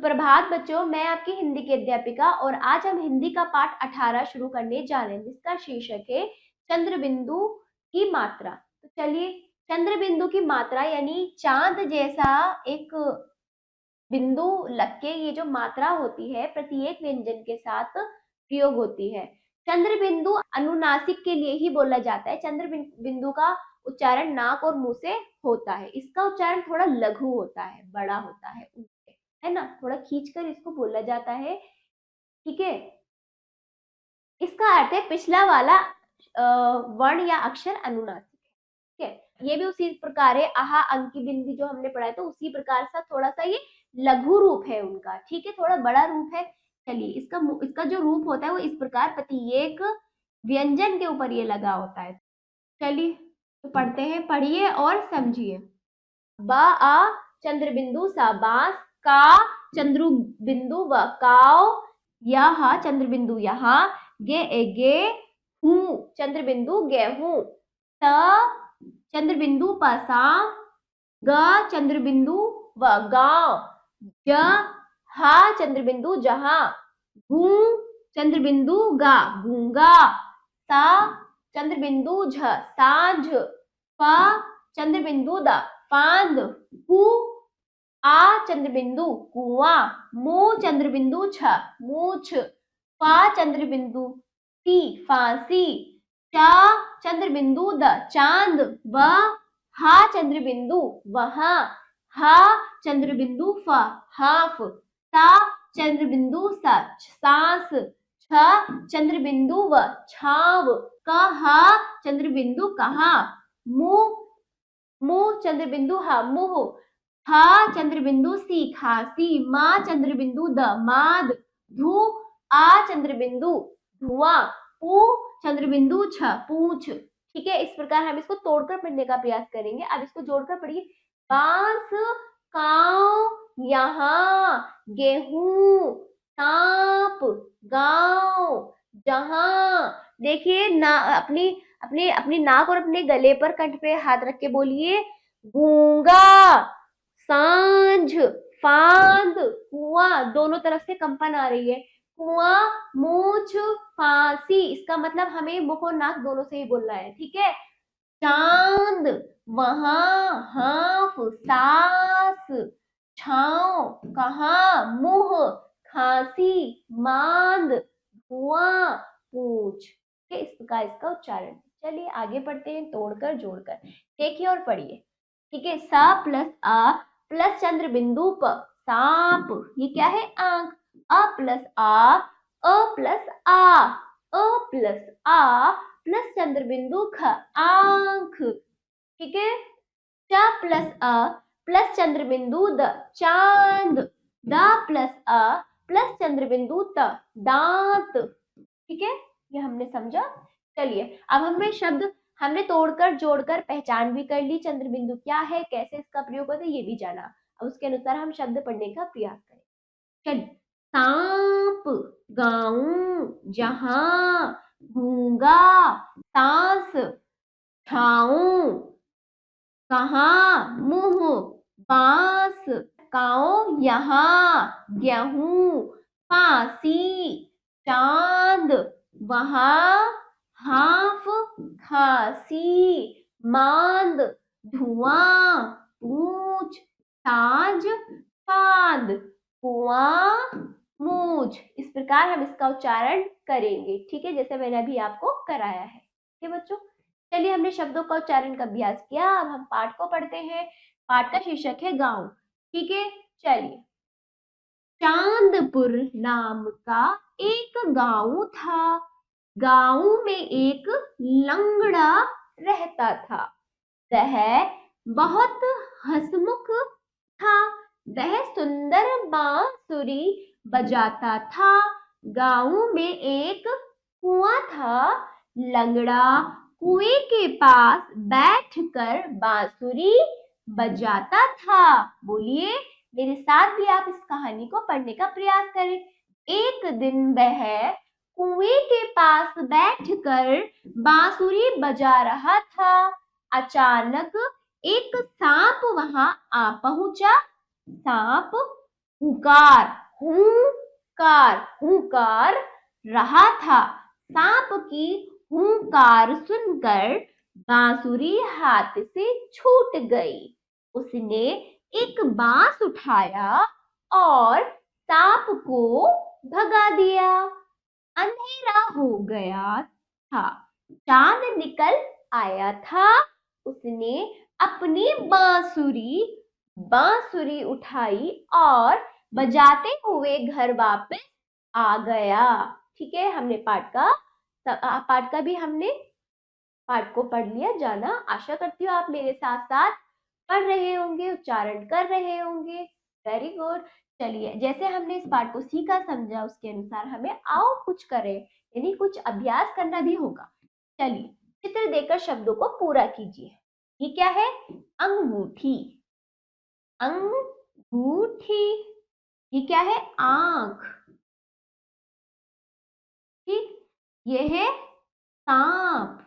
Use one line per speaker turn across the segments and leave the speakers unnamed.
सुप्रभात बच्चों, मैं आपकी हिंदी की अध्यापिका और आज हम हिंदी का पाठ 18 शुरू करने जा रहे हैं जिसका शीर्षक है चंद्र बिंदु की मात्रा। तो चलिए, चंद्र बिंदु की मात्रा यानी चांद जैसा एक बिंदु लग के ये जो मात्रा होती है प्रत्येक व्यंजन के साथ प्रयोग होती है। चंद्र बिंदु अनुनासिक के लिए ही बोला जाता है। चंद्र बिंदु का उच्चारण नाक और मुंह से होता है। इसका उच्चारण थोड़ा लघु होता है, बड़ा होता है, है ना, थोड़ा खींचकर इसको बोला जाता है। ठीक है, इसका अर्थ है पिछला वाला वर्ण या अक्षर अनुनासिक है। ठीक है, ये भी उसी प्रकार है, आहा अंकी बिंदी जो हमने पढ़ा है, तो उसी प्रकार सा थोड़ा सा ये लघु रूप है उनका। ठीक है, थोड़ा बड़ा रूप है। चलिए, इसका जो रूप होता है वो इस प्रकार प्रत्येक व्यंजन के ऊपर ये लगा होता है। चलिए तो पढ़ते हैं, पढ़िए और समझिए। बा आ चंद्र बिंदु सा बांस, का चंद्र बिंदु व काव, यहाँ चंद्र बिंदु यहाँ, गे ए गे, हूँ चंद्र बिंदु गेहूं, त चंद्र बिंदु पासा, ग चंद्र बिंदु व गांव, ज हा चंद्र बिंदु जहां, गू चंद्र बिंदु गा गूंगा, सा चंद्र बिंदु झ सांझ, फ चंद्र बिंदु द फांद, कु आ चंद्र बिंदु कुआं, मु चंद्र बिंदु छ मूछ, फा चंद्र बिंदु सी फांसी, चा चंद्र बिंदु द चांद, व हा चंद्र बिंदु वहां, हा चंद्र बिंदु फ हाफ, सा चंद्र बिंदु स सांस, छ चंद्र बिंदु व छाव, क हा चंद्र बिंदु कहाँ, मु चंद्र बिंदु हा मुह, हा चंद्र बिंदु सी खांसी, मा चंद्र बिंदु द माद, धू आ चंद्र बिंदु धुआं, पू चंद्र बिंदु छ पूछ। ठीक है, इस प्रकार हम इसको तोड़कर पढ़ने का प्रयास करेंगे। अब इसको जोड़कर पढ़िए। बांस, काव, यहाँ, गेहूं, सांप, गांव, जहां। देखिए ना, अपनी अपनी अपनी नाक और अपने गले पर कंठ पे हाथ रख के बोलिए, गूंगा, सांझ, फांद, कुआं। दोनों तरफ से कंपन आ रही है। कुआं, मूछ, फांसी। इसका मतलब हमें मुख और नाक दोनों से ही बोलना है। ठीक है, चांद, वहां, हाफ, सास, छांव, कहाँ, मुंह, खांसी, मांद, धुआं, पूछ। इस प्रकार इसका उच्चारण। चलिए आगे पढ़ते हैं, तोड़कर जोड़कर। देखिए और पढ़िए। ठीक है, सा प्लस आ प्लस चंद्र बिंदु प सांप, ये क्या है, आंख। अ प्लस आ, अ प्लस आ, अ प्लस आ प्लस चंद्र बिंदु ख आंख। ठीक है, च प्लस अ प्लस चंद्र बिंदु द चांद, द प्लस अ प्लस चंद्र बिंदु त दांत। ठीक है, ये हमने समझा। चलिए अब हमें शब्द हमने तोड़कर जोड़कर पहचान भी कर ली, चंद्र बिंदु क्या है, कैसे इसका प्रयोग होता है ये भी जाना। अब उसके अनुसार हम शब्द पढ़ने का प्रयास करें। चलिए, सांप, गाऊं, जहां, गूंगा, सांस, छाऊं, कहाँ, मुंह, बांस, काओ, यहाँ, गेहूं, फांसी, चांद, वहां, हाफ, खांसी, मांद, धुआं, पूछ, ताज, फांद, कुआं, मूछ। इस प्रकार हम इसका उच्चारण करेंगे। ठीक है, जैसे मैंने अभी आपको कराया है। ठीक है बच्चों, चलिए हमने शब्दों का उच्चारण का अभ्यास किया। अब हम पाठ को पढ़ते हैं। पाठ का शीर्षक है गांव। ठीक है, चलिए। चांदपुर नाम का एक गांव था। गांव में एक लंगड़ा रहता था। वह बहुत हंसमुख था। वह सुंदर बांसुरी बजाता था। गांव में एक कुआं था। लंगड़ा कुएं के पास बैठकर बांसुरी बजाता था। बोलिए, मेरे साथ भी आप इस कहानी को पढ़ने का प्रयास करें। एक दिन वह कुएं के पास बैठकर बांसुरी बजा रहा था। अचानक एक सांप वहां आ पहुंचा। सांप हुंकार, हुंकार, हुंकार रहा था। सांप की हुंकार सुनकर बांसुरी हाथ से छूट गई। उसने एक बांस उठाया और सांप को भगा दिया। अंधेरा हो गया था, चांद निकल आया था। उसने अपनी बांसुरी बांसुरी उठाई और बजाते हुए घर वापस आ गया। ठीक है, हमने पाठ का भी हमने पाठ को पढ़ लिया। जाना, आशा करती हूँ आप मेरे साथ साथ पढ़ रहे होंगे, उच्चारण कर रहे होंगे। Very good. चलिए, जैसे हमने इस पाठ को सीखा समझा उसके अनुसार हमें आओ कुछ करें, यानी कुछ अभ्यास करना भी होगा। चलिए, चित्र देकर शब्दों को पूरा कीजिए। ये क्या है? अंगूठी, अंगूठी। ये क्या है? आंख। ठीक, ये है सांप।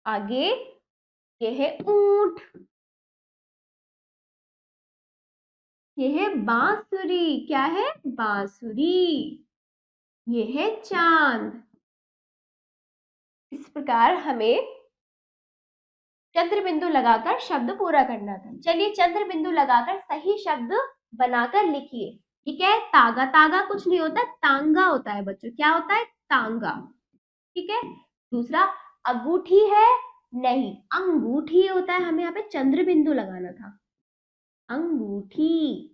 आगे ये है ऊंट, ये है बांसुरी। क्या है? बांसुरी। ये है चांद। इस प्रकार हमें चंद्र बिंदु लगाकर शब्द पूरा करना था। चलिए, चंद्र बिंदु लगाकर सही शब्द बनाकर लिखिए। ये क्या है? तागा। तागा कुछ नहीं होता, तांगा होता है बच्चों। क्या होता है? तांगा। ठीक है। दूसरा, अंगूठी है? नहीं, अंगूठी होता है। हमें यहाँ पे चंद्र बिंदु लगाना था, अंगूठी।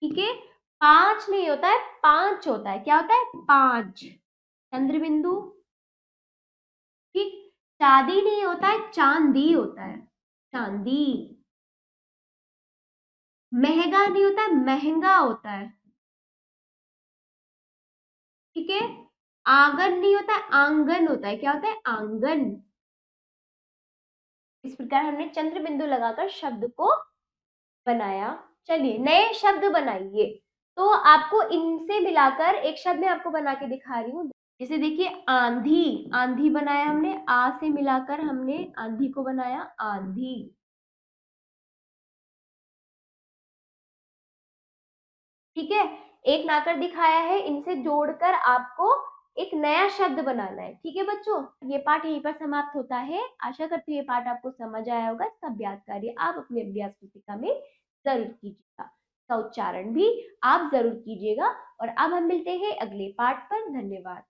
ठीक है। पांच नहीं होता है, पांच होता है। क्या होता है? पांच, चंद्र बिंदु। ठीक। चांदी नहीं होता है, चांदी होता है, चांदी। महंगा नहीं होता है, महंगा होता है। ठीक है। आंगन नहीं होता है, आंगन होता है। क्या होता है? आंगन। इस प्रकार हमने चंद्र बिंदु लगाकर शब्द को बनाया। चलिए, नए शब्द बनाइए। तो आपको इनसे मिलाकर एक शब्द मैं आपको बना के दिखा रही हूँ। जैसे देखिए, आंधी। आंधी बनाया हमने, आ से मिलाकर हमने आंधी को बनाया, आंधी। ठीक है। एक नाकर दिखाया है, इनसे जोड़कर आपको एक नया शब्द बनाना है। ठीक है बच्चों, ये पाठ यहीं पर समाप्त होता है। आशा करती हूँ ये पाठ आपको समझ आया होगा। इसका अभ्यास कार्य आप अपने अभ्यास पुस्तिका में जरूर कीजिएगा, इसका उच्चारण भी आप जरूर कीजिएगा। और अब हम मिलते हैं अगले पाठ पर। धन्यवाद।